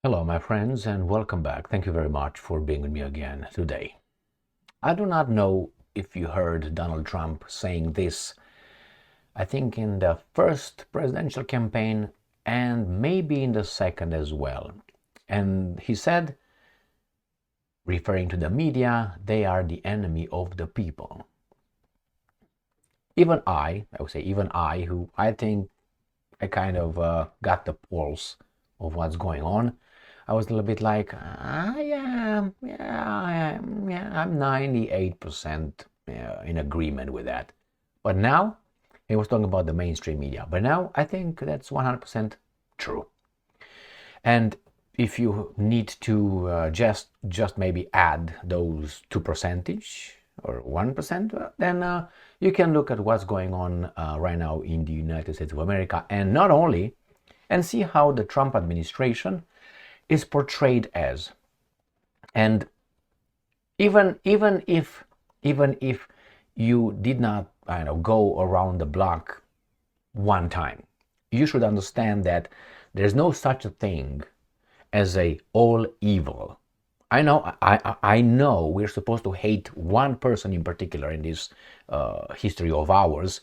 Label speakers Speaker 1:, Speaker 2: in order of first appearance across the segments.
Speaker 1: Hello, my friends, and welcome back. Thank you very much for being with me again today. I do not know if you heard Donald Trump saying this, I think in the first presidential campaign and maybe in the second as well. And he said, referring to the media, they are the enemy of the people. Even I would say, even I, who I think I kind of got the pulse of what's going on. I was a little bit like, I'm 98% in agreement with that. But now, he was talking about the mainstream media. But now I think that's 100% true. And if you need to just maybe add those 2% or 1%, then you can look at what's going on right now in the United States of America, and not only, and see how the Trump administration is portrayed as. And even if you did not, go around the block one time, you should understand that there's no such a thing as a all evil. I know we're supposed to hate one person in particular in this history of ours,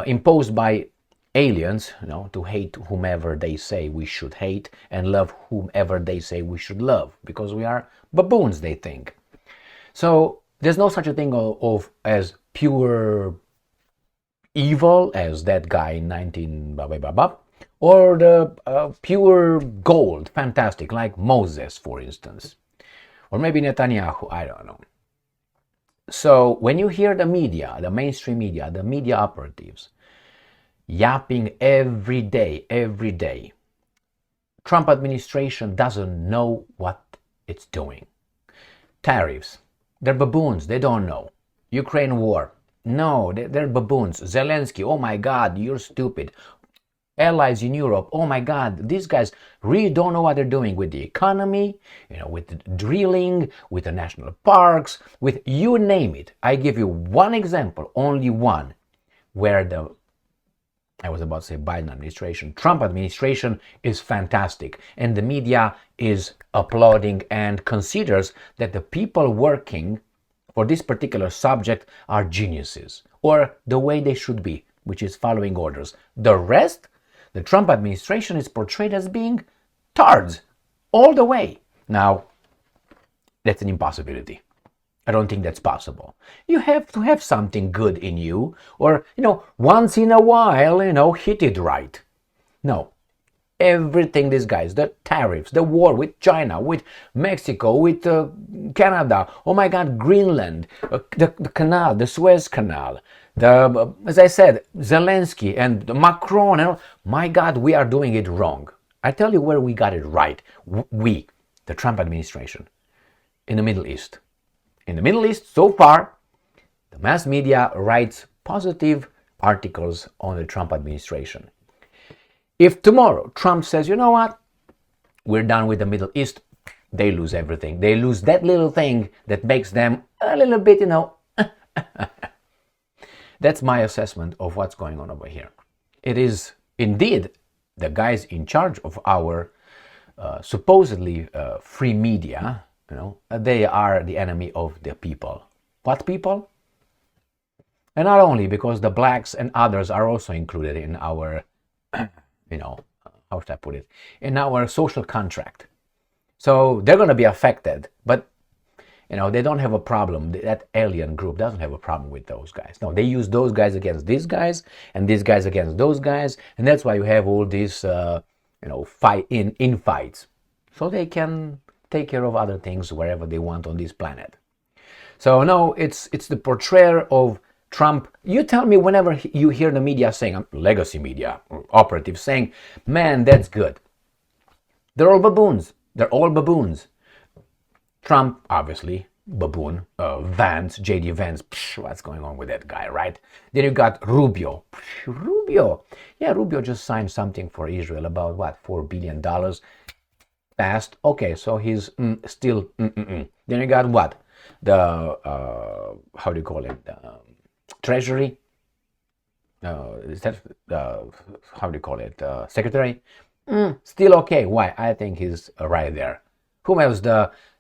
Speaker 1: imposed by aliens, to hate whomever they say we should hate and love whomever they say we should love, because we are baboons, they think. So there's no such a thing of as pure evil as that guy in 19 blah, blah, blah, blah, or the pure gold, fantastic, like Moses, for instance, or maybe Netanyahu, I don't know. So when you hear the media, the mainstream media, the media operatives, yapping every day, Trump administration doesn't know what it's doing. Tariffs, they're baboons, they don't know. Ukraine war, no, they're baboons. Zelensky, oh my God, you're stupid. Allies in Europe, oh my God, these guys really don't know what they're doing with the economy, with the drilling, with the national parks, with you name it. I give you one example, only one, where I was about to say Biden administration, Trump administration is fantastic, and the media is applauding and considers that the people working for this particular subject are geniuses, or the way they should be, which is following orders. The rest, the Trump administration is portrayed as being tards all the way. Now, that's an impossibility. I don't think that's possible. You have to have something good in you, or, once in a while, hit it right. No. Everything these guys, the tariffs, the war with China, with Mexico, with Canada, oh my God, Greenland, the canal, the Suez Canal, as I said, Zelensky and Macron, and my God, we are doing it wrong. I tell you where we got it right. We, the Trump administration, in the Middle East. In the Middle East, so far, the mass media writes positive articles on the Trump administration. If tomorrow Trump says, you know what, we're done with the Middle East, they lose everything. They lose that little thing that makes them a little bit, That's my assessment of what's going on over here. It is indeed the guys in charge of our supposedly free media, they are the enemy of the people. What people? And not only because the blacks and others are also included in our, how should I put it, in our social contract. So they're going to be affected, but, they don't have a problem. That alien group doesn't have a problem with those guys. No, they use those guys against these guys and these guys against those guys. And that's why you have all these, fights. So they can take care of other things wherever they want on this planet. So no, it's the portrayal of Trump. You tell me whenever you hear the media saying, legacy media, operatives saying, man, that's good. They're all baboons. They're all baboons. Trump, obviously, baboon. Vance, J.D. Vance, what's going on with that guy, right? Then you got Rubio. Rubio. Yeah, Rubio just signed something for Israel about, $4 billion. Passed. Okay, so he's still. Then you got what? The, how do you call it? Treasury. Is that, how do you call it? Secretary. Still okay. Why? I think he's right there. Who else?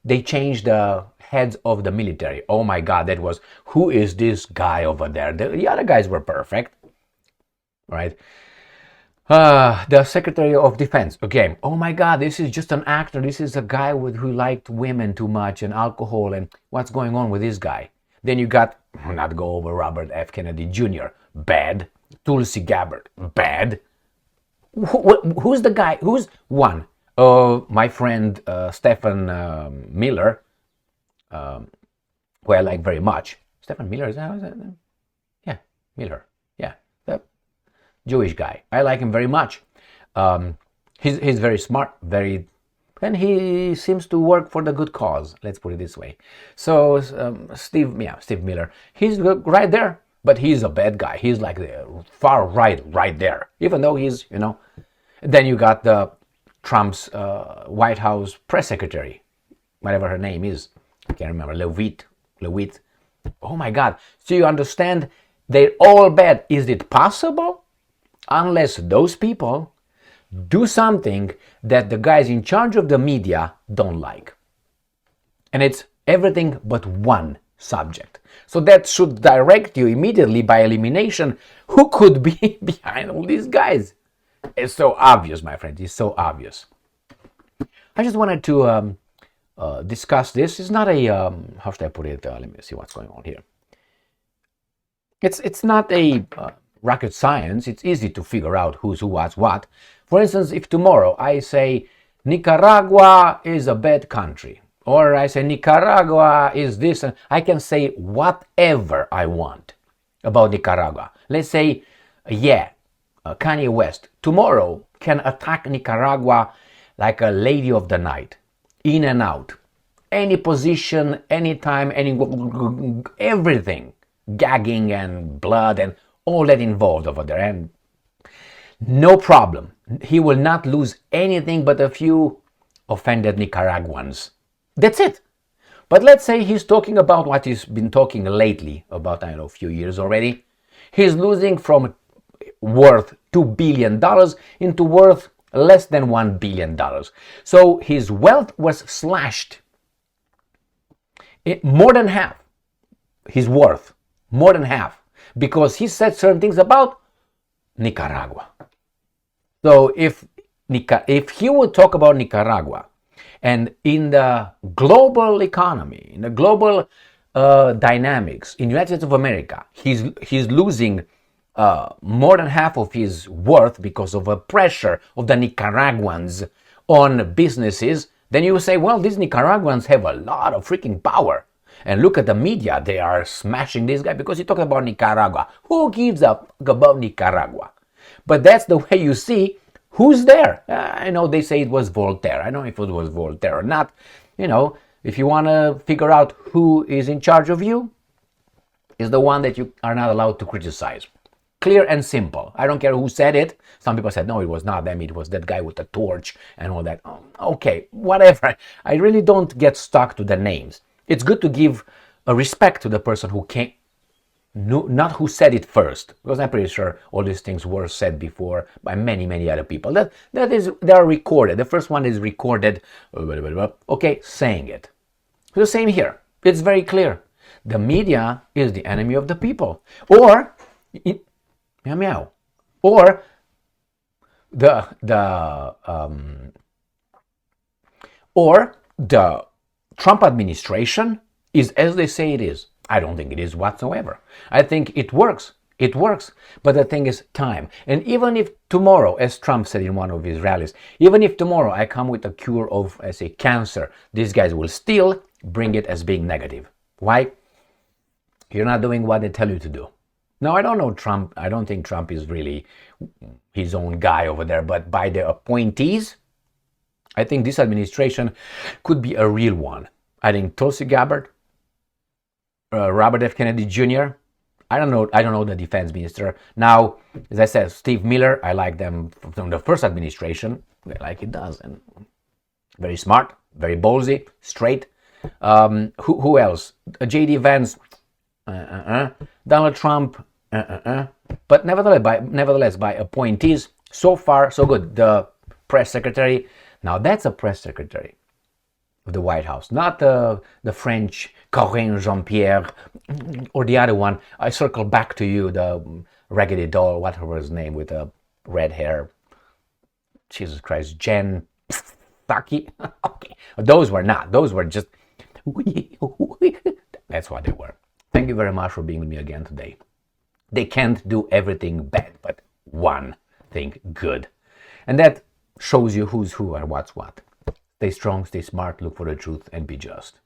Speaker 1: They changed the heads of the military. Oh my God, that was, who is this guy over there? The other guys were perfect, right? The Secretary of Defense. Okay. Oh my God, this is just an actor. This is a guy who liked women too much and alcohol. And what's going on with this guy? Then you got, not go over Robert F. Kennedy Jr. Bad. Tulsi Gabbard. Bad. Who's the guy? Who's one? My friend Stephen Miller, who I like very much. Stephen Miller, is that? Yeah, Miller. Yeah, the Jewish guy. I like him very much. He's very smart, and he seems to work for the good cause. Let's put it this way. So Steve Miller, he's right there. But he's a bad guy. He's like the far right there. Even though he's, Then you got the Trump's White House press secretary, whatever her name is. I can't remember. Lewitt. Oh my God. So you understand, they're all bad. Is it possible? Unless those people do something that the guys in charge of the media don't like. And it's everything but one subject. So that should direct you immediately by elimination who could be behind all these guys. It's so obvious, my friend. It's so obvious. I just wanted to discuss this. It's not a, how should I put it? Let me see what's going on here. It's not a rocket science. It's easy to figure out who's who, what's what. For instance, if tomorrow I say Nicaragua is a bad country, or I say Nicaragua is this, and I can say whatever I want about Nicaragua. Let's say, Kanye West tomorrow can attack Nicaragua like a lady of the night, in and out, any position, anytime, everything, gagging and blood and all that involved over there, and no problem. He will not lose anything but a few offended Nicaraguans. That's it. But let's say he's talking about what he's been talking lately, about, a few years already. He's losing from worth $2 billion into worth less than $1 billion. So his wealth was slashed. More than half. His worth. More than half. Because he said certain things about Nicaragua. So if he would talk about Nicaragua, and in the global economy, in the global dynamics, in the United States of America, he's losing more than half of his worth because of a pressure of the Nicaraguans on businesses, then you say, well, these Nicaraguans have a lot of freaking power. And look at the media, they are smashing this guy because he talked about Nicaragua. Who gives a fuck about Nicaragua? But that's the way you see who's there. I know they say it was Voltaire. I don't know if it was Voltaire or not. If you want to figure out who is in charge of you, is the one that you are not allowed to criticize. Clear and simple. I don't care who said it. Some people said, no, it was not them. It was that guy with the torch and all that. Okay, whatever. I really don't get stuck to the names. It's good to give a respect to the person who came, not who said it first, because I'm pretty sure all these things were said before by many, many other people. They are recorded. The first one is recorded, okay, saying it. The same here. It's very clear. The media is the enemy of the people. Or the Trump administration is as they say it is. I don't think it is whatsoever. I think it works. It works. But the thing is time. And even if tomorrow, as Trump said in one of his rallies, even if tomorrow I come with a cure of, say, cancer, these guys will still bring it as being negative. Why? You're not doing what they tell you to do. Now, I don't know Trump. I don't think Trump is really his own guy over there. But by the appointees, I think this administration could be a real one. I think Tulsi Gabbard, Robert F. Kennedy Jr., I don't know the defense minister. Now, as I said, Steve Miller, I like them from the first administration, like he does. And very smart, very ballsy, straight. Who else? J.D. Vance, Donald Trump, But nevertheless, by appointees, so far, so good. The press secretary. Now that's a press secretary of the White House, not the French Corinne Jean-Pierre or the other one. I circle back to you, the raggedy doll, whatever his name, with the red hair. Jesus Christ, Jen Psaki. Okay, those were not. Those were just. That's what they were. Thank you very much for being with me again today. They can't do everything bad, but one thing good. And that shows you who's who and what's what. Stay strong, stay smart, look for the truth, and be just.